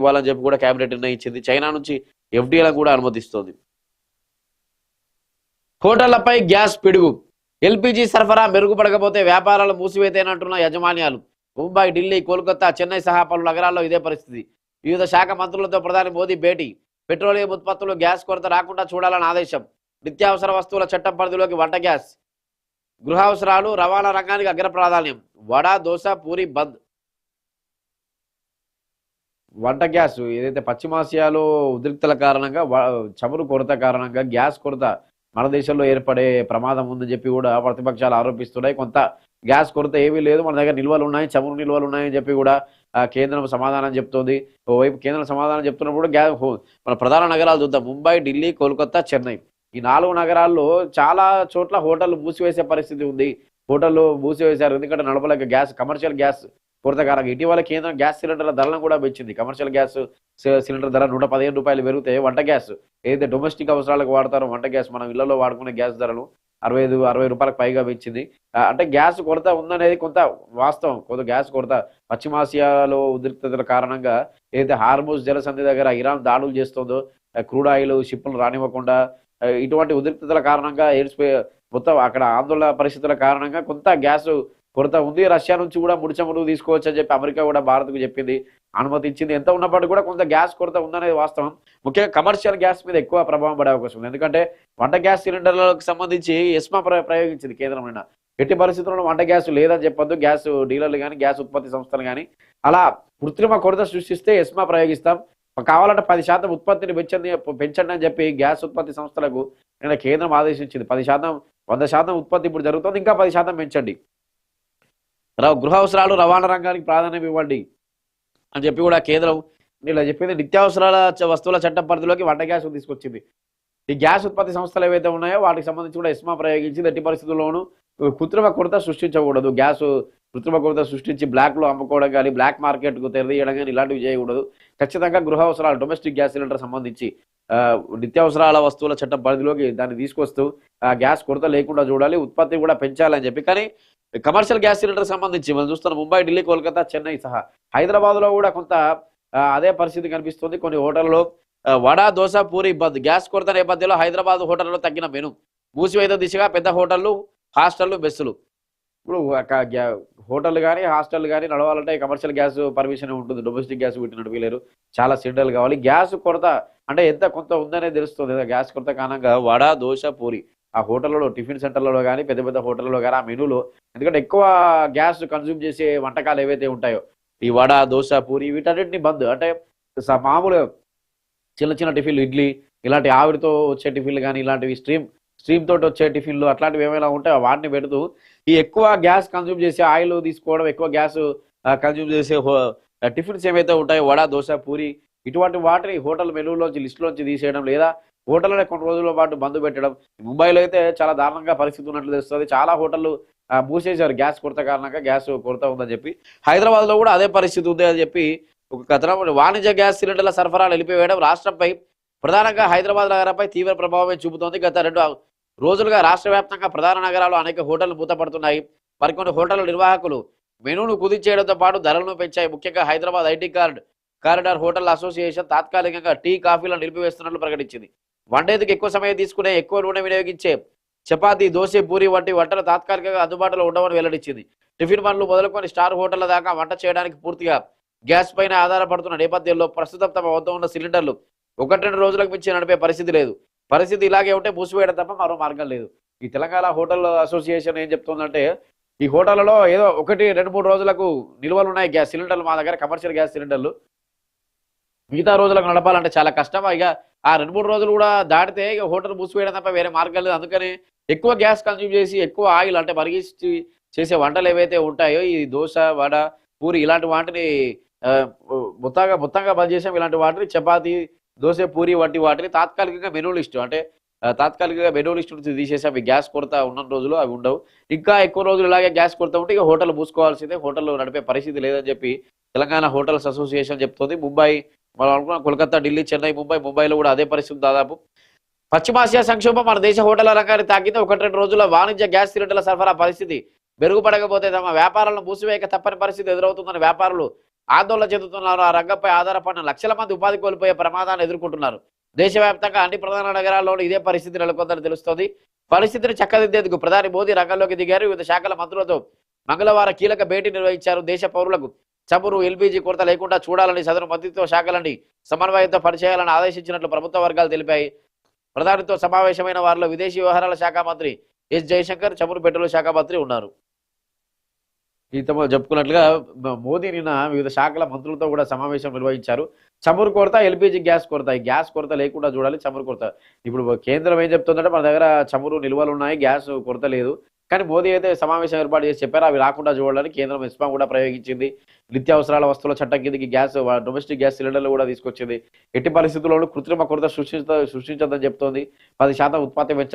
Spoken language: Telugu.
ఇవ్వాలని చెప్పి కూడా కేబినెట్ నిర్ణయించింది. చైనా నుంచి ఎఫ్డీలను కూడా అనుమతిస్తోంది. హోటళ్లపై గ్యాస్ పిడుగు. ఎల్పీజీ సరఫరా మెరుగుపడకపోతే వ్యాపారాలు మూసివేతేనంటున్న యజమాన్యాలు. ముంబై, ఢిల్లీ, కోల్కతా, చెన్నై సహా పలు నగరాల్లో ఇదే పరిస్థితి. వివిధ శాఖ మంత్రులతో ప్రధాని మోదీ భేటీ. పెట్రోలియం ఉత్పత్తులు గ్యాస్ కొరత రాకుండా చూడాలని ఆదేశం. నిత్యావసర వస్తువుల చట్టం పరిధిలోకి వంట గ్యాస్. గృహావసరాలు, రవాణా రంగానికి అగ్ర ప్రాధాన్యం. వడ, దోశ, పూరి బంద్. వంట గ్యాస్ ఏదైతే పశ్చిమాసియాలో ఉద్రిక్తల కారణంగా చమురు కొరత కారణంగా గ్యాస్ కొరత మన దేశంలో ఏర్పడే ప్రమాదం ఉందని చెప్పి కూడా ప్రతిపక్షాలు ఆరోపిస్తున్నాయి. కొంత గ్యాస్ కొరత ఏమీ లేదు, మన దగ్గర నిల్వలు ఉన్నాయి, చమురు నిల్వలు ఉన్నాయని చెప్పి కూడా కేంద్రం సమాధానం చెప్తోంది. ఓవైపు కేంద్రం సమాధానం చెప్తున్నప్పుడు మన ప్రధాన నగరాలు చూద్దాం. ముంబై, ఢిల్లీ, కోల్కతా, చెన్నై ఈ 4 నగరాల్లో చాలా చోట్ల హోటళ్లు మూసివేసే పరిస్థితి ఉంది. హోటళ్లు మూసివేశారు, ఎందుకంటే నడపలేక గ్యాస్, కమర్షియల్ గ్యాస్ కొరత కారణంగా. ఇటీవల కేంద్రం గ్యాస్ సిలిండర్ల ధరలను కూడా పెంచింది. కమర్షియల్ గ్యాస్ సిలిండర్ ధర 115 రూపాయలు పెరిగితే వంట గ్యాస్ ఏదైతే డొమెస్టిక్ అవసరాలకు వాడతారో వంట గ్యాస్, మనం ఇళ్లలో వాడుకునే గ్యాస్ ధరలు 60 రూపాయలకు పైగా పెంచింది. అంటే గ్యాస్ కొరత ఉందనేది కొంత వాస్తవం. కొంత గ్యాస్ కొరత పశ్చిమాసియాలో ఉద్రిక్తతల కారణంగా ఏదైతే హార్మోజ్ జలసంధి దగ్గర ఇరాన్ దాడులు చేస్తుందో, క్రూడ్ ఆయిల్ షిప్పులు రానివ్వకుండా, ఇటువంటి ఉద్రిక్తతల కారణంగా మొత్తం అక్కడ ఆందోళన పరిస్థితుల కారణంగా కొంత గ్యాస్ కొరత ఉంది. రష్యా నుంచి కూడా ముడి చమురు తీసుకోవచ్చు అని చెప్పి అమెరికా కూడా భారత్కు చెప్పింది, అనుమతించింది. ఎంత ఉన్నప్పటికీ కూడా కొంత గ్యాస్ కొరత ఉందనేది వాస్తవం. ముఖ్యంగా కమర్షియల్ గ్యాస్ మీద ఎక్కువ ప్రభావం పడే అవకాశం ఉంది. ఎందుకంటే వంట గ్యాస్ సిలిండర్లకు సంబంధించి ఎస్మా ప్రయోగించింది కేంద్రం నిన్న. ఎట్టి పరిస్థితుల్లో వంట గ్యాస్ లేదని చెప్పొద్దు, గ్యాస్ డీలర్లు కానీ గ్యాస్ ఉత్పత్తి సంస్థలు కానీ అలా కృత్రిమ కొరత సృష్టిస్తే ఎస్మా ప్రయోగిస్తాం, కావాలంటే 10% ఉత్పత్తిని పెంచండి అని చెప్పి గ్యాస్ ఉత్పత్తి సంస్థలకు నిన్న కేంద్రం ఆదేశించింది. 10%, 100% ఉత్పత్తి ఇప్పుడు జరుగుతుంది, ఇంకా 10% పెంచండి. గృహ అవసరాలు, రవాణా రంగానికి ప్రాధాన్యం ఇవ్వండి అని చెప్పి కూడా కేంద్రం ఇలా చెప్పింది. నిత్యావసరాల వస్తువుల చట్టం పరిధిలోకి వంట గ్యాస్ తీసుకొచ్చింది. ఈ గ్యాస్ ఉత్పత్తి సంస్థలు ఏవైతే ఉన్నాయో వాటికి సంబంధించి కూడా ఎస్మా ప్రయోగించింది. ఎట్టి పరిస్థితుల్లోనూ కృత్రిమ కొరత సృష్టించకూడదు. గ్యాస్ కృత్రిమ కొరత సృష్టించి బ్లాక్లో అమ్ముకోవడం కానీ, బ్లాక్ మార్కెట్కు తెరదీయడం కానీ ఇలాంటివి చేయకూడదు. ఖచ్చితంగా గృహ అవసరాలు, డొమెస్టిక్ గ్యాస్ సిలిండర్ సంబంధించి నిత్యావసరాల వస్తువుల చట్టం పరిధిలోకి దాన్ని తీసుకొస్తూ గ్యాస్ కొరత లేకుండా చూడాలి, ఉత్పత్తి కూడా పెంచాలని చెప్పి. కానీ కమర్షియల్ గ్యాస్ సిలిండర్ సంబంధించి మనం చూస్తున్న ముంబై, ఢిల్లీ, కోల్కతా, చెన్నై సహా హైదరాబాద్లో కూడా కొంత అదే పరిస్థితి కనిపిస్తుంది. కొన్ని హోటళ్లలో వడ, దోశ, పూరి బంద్. గ్యాస్ కొరత నేపథ్యంలో హైదరాబాద్ హోటళ్లలో తగ్గిన మెను. మూసివేత దిశగా పెద్ద హోటళ్లు, హాస్టళ్లు, మెస్సులు. ఇప్పుడు హోటళ్ళు కానీ హాస్టల్ కానీ నడవాలంటే కమర్షియల్ గ్యాస్ పర్మిషన్ ఉంటుంది, డొమెస్టిక్ గ్యాస్ వీటిని నడిపలేరు, చాలా సిలిండర్లు కావాలి. గ్యాస్ కొరత అంటే ఎంత కొంత ఉందనే తెలుస్తుంది. గ్యాస్ కొరత కారణంగా వడ, దోశ, పూరి ఆ హోటళ్లలో, టిఫిన్ సెంటర్లలో కానీ, పెద్ద పెద్ద హోటళ్లలో కానీ ఆ మెనూలో, ఎందుకంటే ఎక్కువ గ్యాస్ కన్జ్యూమ్ చేసే వంటకాలు ఏవైతే ఉంటాయో ఈ వడ, దోశ, పూరి వీటన్నిటిని బంద్. అంటే మామూలుగా చిన్న చిన్న టిఫిన్లు, ఇడ్లీ ఇలాంటి ఆవిరితో వచ్చే టిఫిన్లు కానీ, ఇలాంటివి స్ట్రీమ్ తోటి వచ్చే టిఫిన్లు అట్లాంటివి ఏమైనా ఉంటాయో వాటిని పెడుతూ ఈ ఎక్కువ గ్యాస్ కన్జ్యూమ్ చేసే ఆయిల్ తీసుకోవడం, ఎక్కువ గ్యాస్ కన్జ్యూమ్ చేసే టిఫిన్స్ ఏవైతే ఉంటాయో వడ, దోశ, పూరి ఇటువంటి వాటిని హోటల్ మెనూలోంచి లిస్టులోంచి తీసేయడం, లేదా హోటల్లోనే కొన్ని రోజుల పాటు బంద్ పెట్టడం. ముంబైలో అయితే చాలా దారుణంగా పరిస్థితి ఉన్నట్లు తెలుస్తుంది. చాలా హోటళ్ళు మూసేశారు గ్యాస్ కొరత కారణంగా, గ్యాస్ కొరత ఉందని చెప్పి. హైదరాబాద్లో కూడా అదే పరిస్థితి ఉంది అని చెప్పి ఒక కథనం. వాణిజ్య గ్యాస్ సిలిండర్ల సరఫరాలు నిలిపివేయడం రాష్ట్రంపై, ప్రధానంగా హైదరాబాద్ నగరంపై తీవ్ర ప్రభావమే చూపుతోంది. గత 2 రోజులుగా రాష్ట్ర వ్యాప్తంగా ప్రధాన నగరాల్లో అనేక హోటళ్లు మూతపడుతున్నాయి. మరికొన్ని హోటళ్ల నిర్వాహకులు మెనూను కుదించేయడంతో పాటు ధరలను పెంచాయి. ముఖ్యంగా Hyderabad IT corridor hotel association తాత్కాలికంగా టీ, కాఫీలను నిలిపివేస్తున్నట్లు ప్రకటించింది. వండేందుకు ఎక్కువ సమయం తీసుకునే, ఎక్కువ నూనె వినియోగించే చపాతీ, దోశ, పూరి వంటి వంటలు తాత్కాలికంగా అందుబాటులో ఉండవని వెల్లడించింది. టిఫిన్ బండ్లు మొదలుకొని స్టార్ హోటళ్ల దాకా వంట చేయడానికి పూర్తిగా గ్యాస్ పైన ఆధారపడుతున్న నేపథ్యంలో ప్రస్తుతం తమ వద్ద ఉన్న సిలిండర్లు 1-2 రోజులకు మించి నడిపే పరిస్థితి లేదు. పరిస్థితి ఇలాగే ఉంటే మూసివేయడం తప్ప మరో మార్గం లేదు. ఈ తెలంగాణ హోటల్ అసోసియేషన్ ఏం చెప్తుందంటే ఈ హోటళ్లలో ఏదో 1-2-3 రోజులకు నిల్వలు ఉన్నాయి గ్యాస్ సిలిండర్లు మా దగ్గర, కమర్షియల్ గ్యాస్ సిలిండర్లు. మిగతా రోజులకు నడపాలంటే చాలా కష్టం. ఇక ఆ 2-3 రోజులు కూడా దాటితే ఇక హోటల్ మూసివేయడం తప్ప వేరే మార్గం లేదు. అందుకని ఎక్కువ గ్యాస్ కన్జ్యూమ్ చేసి, ఎక్కువ ఆయిల్ అంటే మరిగించి చేసే వంటలు ఏవైతే ఉంటాయో ఈ దోశ, వడ, పూరి ఇలాంటి వాటిని మొత్తంగా బంద్ చేసాం. ఇలాంటి వాటిని చపాతీ, దోశ, పూరి వంటి వాటిని తాత్కాలికంగా మెనూ లిస్టు, అంటే తాత్కాలికంగా మెనూ లిస్టు నుంచి తీసేసాం. ఈ గ్యాస్ కొరత ఉన్న రోజులు అవి ఉండవు. ఇంకా ఎక్కువ రోజులు ఇలాగే గ్యాస్ కొరత ఉంటే ఇక హోటల్ మూసుకోవాల్సిందే, హోటల్ నడిపే పరిస్థితి లేదని చెప్పి తెలంగాణ హోటల్స్ అసోసియేషన్ చెప్తోంది. ముంబై మనం అనుకున్నాం, కోల్కతా, ఢిల్లీ, చెన్నై, ముంబైలో కూడా అదే పరిస్థితి దాదాపు. పశ్చిమాసియా సంక్షోభం మన దేశ హోటళ్ల రంగాన్ని తాకితే 1-2 రోజుల వాణిజ్య గ్యాస్ సిలిండర్ల సరఫరా పరిస్థితి మెరుగుపడకపోతే తమ వ్యాపారాలను మూసివేయక తప్పని పరిస్థితి ఎదురవుతుందని వ్యాపారులు ఆందోళన చెందుతున్నారు. ఆ రంగంపై ఆధారపడిన లక్షల మంది ఉపాధి కోల్పోయే ప్రమాదాన్ని ఎదుర్కొంటున్నారు. దేశవ్యాప్తంగా అన్ని ప్రధాన నగరాల్లోనూ ఇదే పరిస్థితి నెలకొందని తెలుస్తోంది. పరిస్థితిని చక్కదిద్దేందుకు ప్రధాని మోదీ రంగంలోకి దిగారు. వివిధ శాఖల మంత్రులతో మంగళవారం కీలక భేటీ నిర్వహించారు. దేశ పౌరులకు చమురు, ఎల్పీజీ కొరత లేకుండా చూడాలని సదరు మంత్రిత్వ శాఖలని సమన్వయంతో పనిచేయాలని ఆదేశించినట్లు ప్రభుత్వ వర్గాలు తెలిపాయి. ప్రధానితో సమావేశమైన వారిలో విదేశీ వ్యవహారాల శాఖ మంత్రి ఎస్ జయశంకర్, చమురు పెట్రోల్ శాఖ మంత్రి ఉన్నారు. ఈతమ చెప్పుకున్నట్లుగా మోదీ నిన్న వివిధ శాఖల మంత్రులతో కూడా సమావేశం నిర్వహించారు. చమురు కొరత, ఎల్పీజీ గ్యాస్ కొరత, ఈ గ్యాస్ కొరత లేకుండా చూడాలి, చమురు కొరత. ఇప్పుడు కేంద్రం ఏం చెప్తుందంటే మన దగ్గర చమురు నిల్వలు ఉన్నాయి, గ్యాస్ కొరత లేదు. కానీ మోదీ అయితే సమావేశం ఏర్పాటు చేసి చెప్పారు అవి రాకుండా చూడాలని. కేంద్రం ఎస్మా కూడా ప్రయోగించింది. నిత్యావసరాల వస్తువుల చట్టం కిందకి గ్యాస్, డొమెస్టిక్ గ్యాస్ సిలిండర్లు కూడా తీసుకొచ్చింది. ఎట్టి పరిస్థితుల్లోనూ కృత్రిమ కొరత సృష్టించదని చెప్తోంది. 10% ఉత్పత్తి పెంచడం